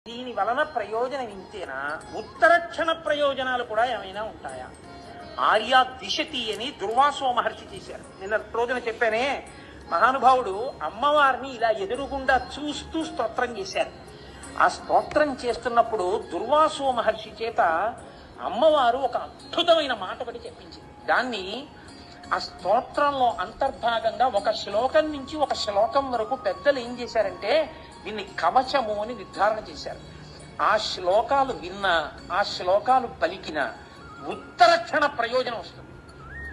దీని వలన ప్రయోజనం ఇంతేనా? ఉత్తరక్షణ ప్రయోజనాలు కూడా ఏమైనా ఉంటాయా? ఆర్యా దిశతి అని దుర్వాసో మహర్షి చేశారు. నిన్న రోజున చెప్పానే, మహానుభావుడు అమ్మవారిని ఇలా ఎదురుగుండా చూస్తూ స్తోత్రం చేశారు. ఆ స్తోత్రం చేస్తున్నప్పుడు దుర్వాసో మహర్షి చేత అమ్మవారు ఒక అద్భుతమైన మాట ఒకటి చెప్పించింది. దాన్ని ఆ స్తోత్రంలో అంతర్భాగంగా ఒక శ్లోకం నుంచి ఒక శ్లోకం వరకు పెద్దలు ఏం చేశారంటే దీన్ని కవచము అని నిర్ధారణ చేశారు. ఆ శ్లోకాలు విన్నా, ఆ శ్లోకాలు పలికిన ఉత్తరక్షణ ప్రయోజనం వస్తుంది.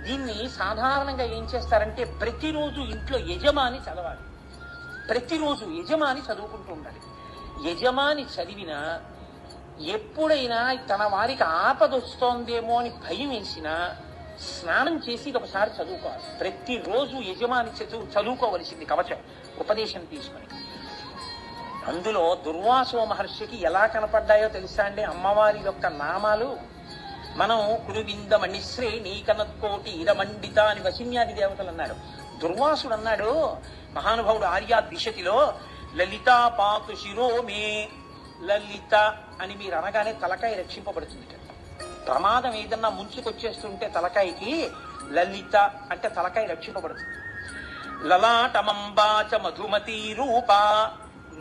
దీన్ని సాధారణంగా ఏం చేస్తారంటే ప్రతిరోజు ఇంట్లో యజమాని చదవాలి. ప్రతిరోజు యజమాని చదువుకుంటూ ఉండాలి. యజమాని చదివినా ఎప్పుడైనా తన వారికి ఆపద వస్తోందేమో అని భయం వేసినా స్నానం చేసి ఒకసారి చదువుకోవాలి. ప్రతిరోజు యజమాని చదువుకోవలసింది కవచం, ఉపదేశం తీసుకుని. అందులో దుర్వాసో మహర్షికి ఎలా కనపడ్డాయో తెలుసా అండి అమ్మవారి యొక్క నామాలు? మనం కురువింద మణిశ్రే నీకనత్కోటి ఇరమండిత అని వశిన్యాది దేవతలు అన్నాడు. దుర్వాసుడు అన్నాడు, మహానుభావుడు ఆర్యా దిశతిలో, లలిత పాతు శిరోమే. లలిత అని మీరు అనగానే తలకాయ రక్షింపబడుతుంది. ప్రమాదం ఏదన్నా ముంచుకొచ్చేస్తుంటే తలకాయకి లలిత అంటే తలకాయ రక్షింపబడుతుంది. లలాటమంబాచ మధుమతి రూప.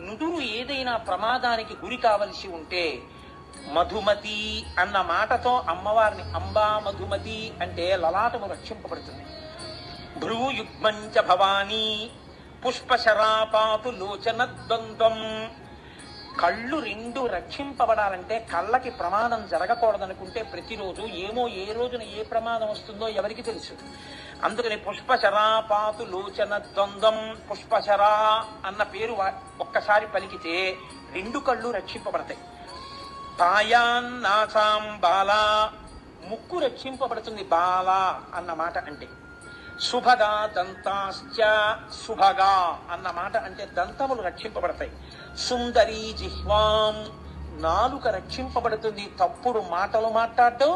నుదురు ఏదైనా ప్రమాదానికి గురి కావలసి ఉంటే మధుమతి అన్న మాటతో అమ్మవారిని అంబా మధుమతి అంటే లలాటము రక్షింపబడుతుంది. భ్రూయుగ్మంచ భవానీ పుష్పశరాపాతు లోచన ద్వంద్వం. కళ్ళు రెండు రక్షింపబడాలంటే, కళ్ళకి ప్రమాదం జరగకూడదనుకుంటే ప్రతిరోజు ఏమో ఏ రోజున ఏ ప్రమాదం వస్తుందో ఎవరికి తెలుసు. అందుకని పుష్పశరాపాతు లోచన ద్వంద్వం, పుష్పశరా అన్న పేరు ఒక్కసారి పలికితే రెండు కళ్ళు రక్షింపబడతాయి. పాయాన్నాసాం బాలా, ముక్కు రక్షింపబడుతుంది బాలా అన్న మాట అంటే. శుభగా దంతాశ్చ, శుభగా అన్న మాట అంటే దంతములు రక్షింపబడతాయి. సుందరీ జిహ్వాం, నాలుక రక్షింపబడుతుంది. తప్పుడు మాటలు మాట్లాడటం,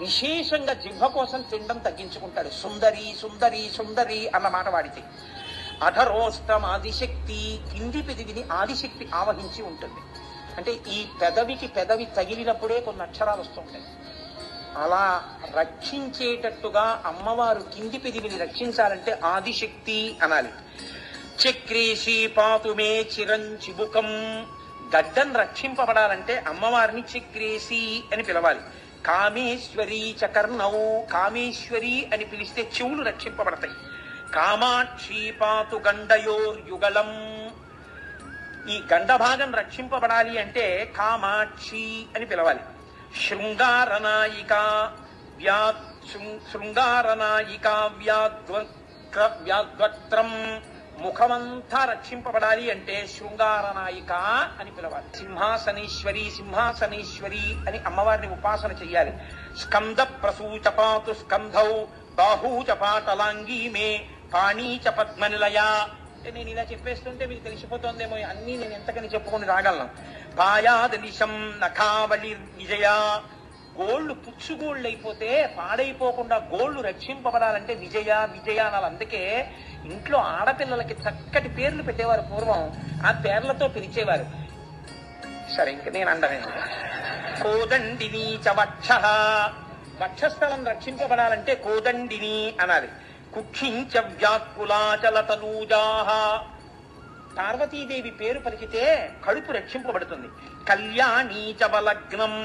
విశేషంగా జిహ్వ కోసం తినడం తగ్గించుకుంటాడు. సుందరి సుందరి సుందరి అన్న మాట వాడితే. అధరోష్టం ఆదిశక్తి, కింది పెదవిని ఆదిశక్తి ఆవహించి ఉంటుంది. అంటే ఈ పెదవికి పెదవి తగిలినప్పుడే కొన్ని అక్షరాలు వస్తుంటాయి. అలా రక్షించేటట్టుగా అమ్మవారు కింది పెదవిని రక్షించాలంటే ఆదిశక్తి అనాలి. చక్రేశీ పాతుమే చిరంచిబుకం, గడ్డం రక్షింపబడాలంటే అమ్మవారిని చక్రేశీ అని పిలవాలి. కామేశ్వరీ చకర్ణౌ, కామేశ్వరి అని పిలిస్తే చెవులు రక్షింపబడతాయి. కామాక్షీ పాతు గండయోర్యుగళం, ఈ గండభాగం రక్షింపబడాలి అంటే కామాక్షి అని పిలవాలి. శృంగారనాయిక శృంగారనాయిక వ్యాద్వక్త్రం, ముఖమంతా రక్షింపబడాలి అంటే శృంగారనాయిక అని పిలవాలి. సింహాసనేశ్వరి సింహాసనేశ్వరి అని అమ్మవారిని ఉపాసన చెయ్యాలి. స్కంద ప్రసూచపాతు స్కంధౌ బాహూచపాటలాంగీ మే పాణీచ పద్మనిలయ. నేను ఇలా చెప్పేస్తుంటే మీకు తెలిసిపోతుందేమో, అన్నీ నేను ఎంతకని చెప్పుకొని రాగలను. పాయాదనిశం నఖావళి విజయ, గోళ్లు పుచ్చుగోళ్ళు అయిపోతే పాడైపోకుండా గోళ్లు రక్షింపబడాలంటే విజయ విజయ అనాలి. అందుకే ఇంట్లో ఆడపిల్లలకి చక్కటి పేర్లు పెట్టేవారు పూర్వం. ఆ పేర్లతో పిలిచేవారు. సరే, ఇంక నేను అండలేదు. కోదండిని చ వక్ష, వక్షస్థలం రక్షింపబడాలంటే కోదండిని అనాలి. కుక్షించ వ్యాకులాచలతనూజాః, పార్వతీదేవి పేరు పలికితే కడుపు రక్షింపబడుతుంది. కళ్యాణీ చ బలగ్నం,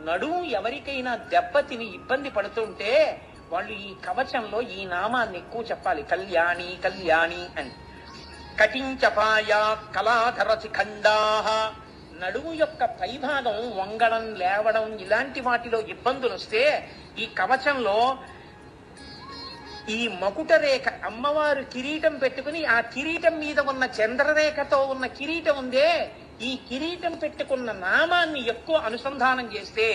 నడుము ఎవరికైనా దెబ్బతిని ఇబ్బంది పడుతుంటే వాళ్ళు ఈ కవచంలో ఈ నామాన్ని ఎక్కువ చెప్పాలి, కళ్యాణి కళ్యాణి అని. కటించపాయ కళాధర శిఖండాః, నడుము యొక్క పైభాగం వంగడం లేవడం ఇలాంటి వాటిలో ఇబ్బందులు వస్తే ఈ కవచంలో ఈ మకుట రేఖ, అమ్మవారు కిరీటం పెట్టుకుని ఆ కిరీటం మీద ఉన్న చంద్రరేఖతో ఉన్న కిరీటం ఉందే, ఈ కిరీటం పెట్టుకున్న నామాన్ని ఎక్కువ అనుసంధానం చేస్తే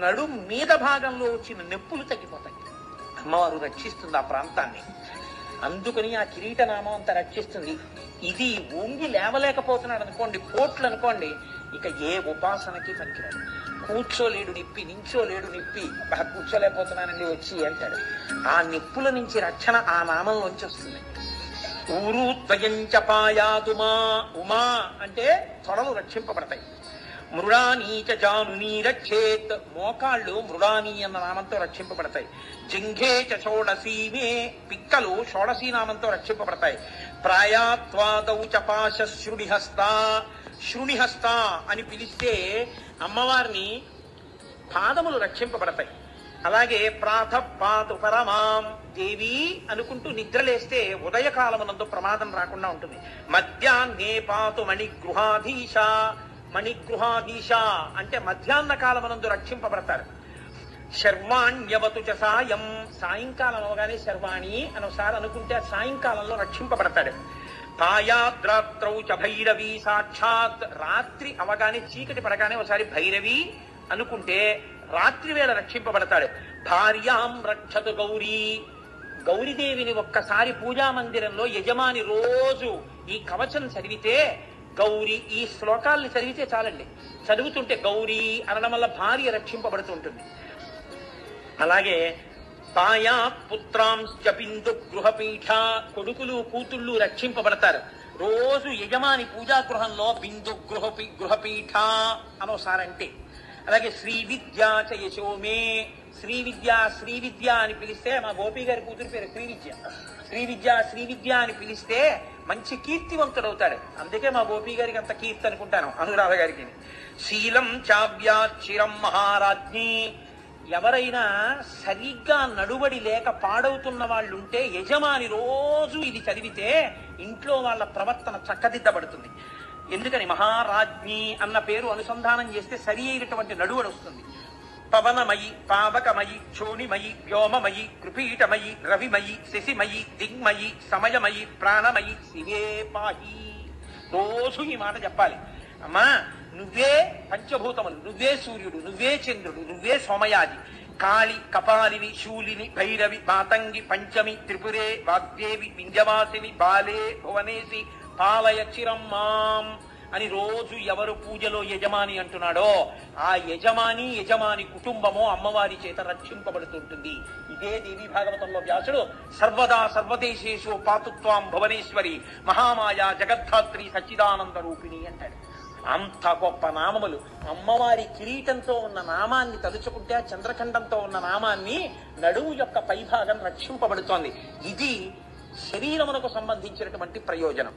నడుం మీద భాగంలో వచ్చిన నొప్పులు తగ్గిపోతాయి. అమ్మవారు రక్షిస్తుంది ఆ ప్రాంతాన్ని. అందుకని ఆ కిరీట నామం అంతా రక్షిస్తుంది. ఇది వంగి లేవలేకపోతున్నాడు అనుకోండి, పోట్లు అనుకోండి, ఇక ఏ ఉపాసనకి పనికిరాడు. కూర్చోలేడు నిప్పి, నించోలేడు నిప్పి, కూర్చోలేకపోతున్నానండి వచ్చి అంటాడు. ఆ నిప్పుల నుంచి రక్షణ ఆ నామంలోంచి వస్తుంది. ఊరుత్వయంచ పాయాదుమా, ఉమా అంటే తొడలు రక్షింపబడతాయి. మృడానీచ జానునీ రక్షేత్, మోకాళ్ళు మృడాని అన్న నామంతో రక్షింపబడతాయి. జింఘే చ షోడసీమే, పిక్కలు షోడసీ నామంతో రక్షింపబడతాయి. ప్రాయాత్వాదౌ చ పాశ శృణిహస్త, శృణిహస్త అని పిలిస్తే అమ్మవారిని పాదములు రక్షింపబడతాయి. అలాగే ప్రాత పాతు పరమాం దేవి అనుకుంటూ నిద్రలేస్తే ఉదయకాలమునందు ప్రమాదం రాకుండా ఉంటుంది. మధ్యాహ్నే పాతు మణిగృహాధీశ, మణిగృహాధీశ అంటే మధ్యాహ్న కాలమునందు రక్షింపబడతారు. శర్వాణ్యవతు చ సాయం, సాయంకాలం అవగానే శర్వాణి అనొకసారి అనుకుంటే సాయంకాలంలో రక్షింపబడతాడు. పాయాద్రాత్రౌ చ భైరవి సాక్షాత్, రాత్రి అవగానే చీకటి పడగానే ఒకసారి భైరవి అనుకుంటే రాత్రి వేళ రక్షింపబడతాడు. భార్యాం రక్షతు గౌరీ, గౌరీదేవిని ఒక్కసారి పూజా మందిరంలో యజమాని రోజు ఈ కవచం చదివితే, గౌరీ ఈ శ్లోకాల్ని చదివితే చాలండి, చదువుతుంటే గౌరీ అనడం వల్ల భార్య రక్షింపబడుతుంటుంది. అలాగే పాయాత్ పుత్రాంశ్చ బిందు గృహపీఠ, కొడుకులు కూతుళ్ళు రక్షింపబడతారు. రోజు యజమాని పూజాగృహంలో బిందు గృహపీఠ అనోసారంటే. అలాగే శ్రీ విద్యా చ యశోమే, శ్రీ విద్య అని పిలిస్తే, మా గోపి గారి కూతురు పేరు శ్రీ విద్య అని పిలిస్తే మంచి కీర్తివంతుడవుతాడు. అందుకే మా గోపి గారికి అంత కీర్తి అనుకుంటాను, అనురాధ గారికి. శీలం చావ్యాచిరం మహారాజ్ఞి, ఎవరైనా సరిగ్గా నడువడి లేక పాడవుతున్న వాళ్ళుంటే యజమాని రోజు ఇది చదివితే ఇంట్లో వాళ్ళ ప్రవర్తన చక్కదిద్దబడుతుంది. ఎందుకని మహారాజ్ఞి అన్న పేరు అనుసంధానం చేస్తే సరి అయినటువంటి నడువడి వస్తుంది. పవనమయి, పావకమయి, క్షోణిమయి, వ్యోమమయి, కృపీటమయి, రవిమయి, శశిమయి, దిగ్మయి, సమయమయి, ప్రాణమయి, శివే పాహి. రోజు ఈ మాట చెప్పాలి. అమ్మా నువ్వే పంచభూతములు, నువ్వే సూర్యుడు, నువ్వే చంద్రుడు, నువ్వే సోమయాజి, కాళి, కపాలివి, శూలిని, భైరవి, మాతంగి, పంచమి, త్రిపురే, వాగ్దేవి, వింధ్యవాసిని, బాలే, భువనేసి, పాలయ చిరం మాం అని రోజు ఎవరు పూజలో యజమాని అంటున్నాడో ఆ యజమాని కుటుంబము అమ్మవారి చేత రక్షింపబడుతుంటుంది. ఇదే దేవీ భాగవతంలో వ్యాసుడు సర్వదా సర్వదేశేషు పాతుత్వాం భువనేశ్వరి మహామాయా జగద్ధాత్రి సచ్చిదానంద రూపిణి అంటాడు. అంత గొప్ప నామములు. అమ్మవారి కిరీటంతో ఉన్న నామాన్ని తలుచుకుంటే ఆ చంద్రఖండంతో ఉన్న నామాన్ని నడుము యొక్క పైభాగం రక్షింపబడుతోంది. ఇది శరీరమునకు సంబంధించినటువంటి ప్రయోజనం.